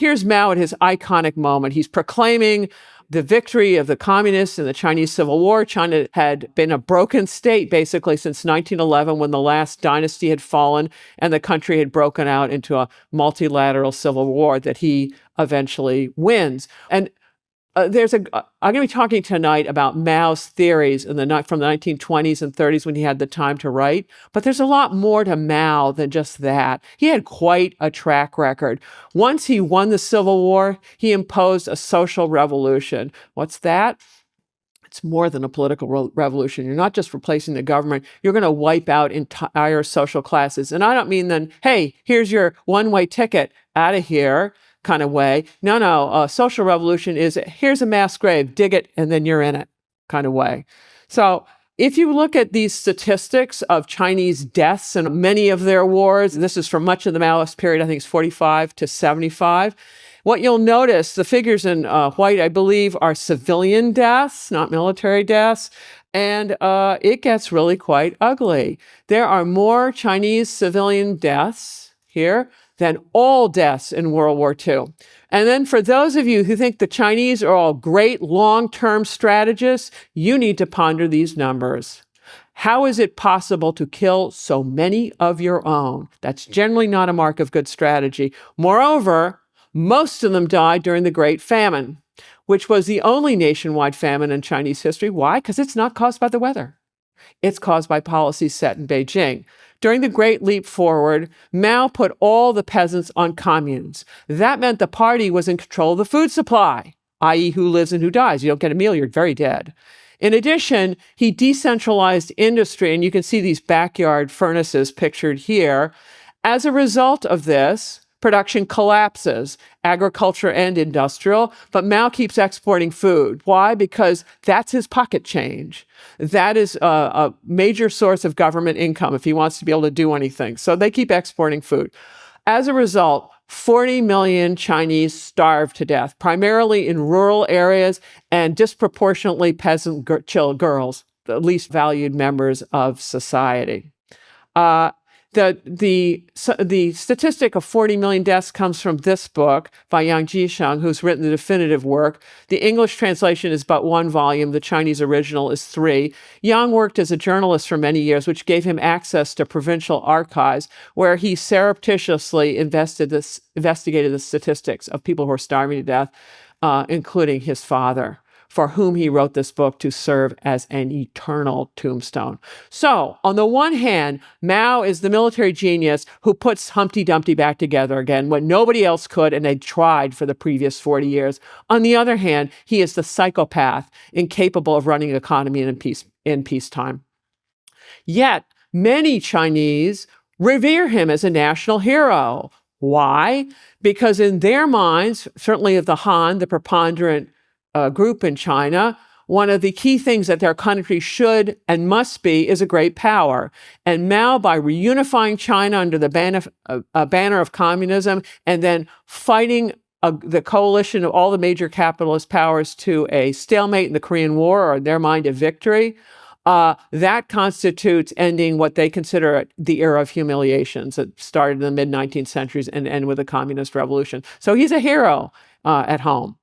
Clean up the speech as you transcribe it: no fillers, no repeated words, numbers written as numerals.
here's Mao at his iconic moment. He's proclaiming the victory of the communists in the Chinese Civil War. China had been a broken state basically since 1911, when the last dynasty had fallen and the country had broken out into a multilateral civil war that he eventually wins. And I'm going to be talking tonight about Mao's theories from the 1920s and 30s when he had the time to write. But there's a lot more to Mao than just that. He had quite a track record. Once he won the Civil War, he imposed a social revolution. What's that? It's more than a political revolution. You're not just replacing the government. You're going to wipe out entire social classes. And I don't mean then, hey, here's your one-way ticket out of here kind of way. No, social revolution is here's a mass grave, dig it, and then you're in it kind of way. So if you look at these statistics of Chinese deaths in many of their wars, this is from much of the Maoist period, I think it's 45 to 75, what you'll notice, the figures in white, I believe, are civilian deaths, not military deaths. And it gets really quite ugly. There are more Chinese civilian deaths here than all deaths in World War II. And then for those of you who think the Chinese are all great long-term strategists, you need to ponder these numbers. How is it possible to kill so many of your own? That's generally not a mark of good strategy. Moreover, most of them died during the Great Famine, which was the only nationwide famine in Chinese history. Why? Because it's not caused by the weather. It's caused by policies set in Beijing. During the Great Leap Forward, Mao put all the peasants on communes. That meant the party was in control of the food supply, i.e. who lives and who dies. You don't get a meal, you're very dead. In addition, he decentralized industry, and you can see these backyard furnaces pictured here. As a result of this, production collapses, agriculture and industrial, but Mao keeps exporting food. Why? Because that's his pocket change. That is a major source of government income if he wants to be able to do anything. So they keep exporting food. As a result, 40 million Chinese starved to death, primarily in rural areas and disproportionately peasant girls, the least valued members of society. The statistic of 40 million deaths comes from this book by Yang Jisheng, who's written the definitive work. The English translation is but one volume. The Chinese original is 3. Yang worked as a journalist for many years, which gave him access to provincial archives, where he surreptitiously investigated the statistics of people who are starving to death, including his father, for whom he wrote this book to serve as an eternal tombstone. So, on the one hand, Mao is the military genius who puts Humpty Dumpty back together again when nobody else could, and they tried for the previous 40 years. On the other hand, he is the psychopath incapable of running an economy in peacetime. Yet, many Chinese revere him as a national hero. Why? Because in their minds, certainly of the Han, the preponderant group in China, one of the key things that their country should and must be is a great power. And Mao, by reunifying China under the banner of communism and then fighting the coalition of all the major capitalist powers to a stalemate in the Korean War, or in their mind a victory, that constitutes ending what they consider the era of humiliations that started in the mid-19th centuries and end with the communist revolution. So he's a hero at home.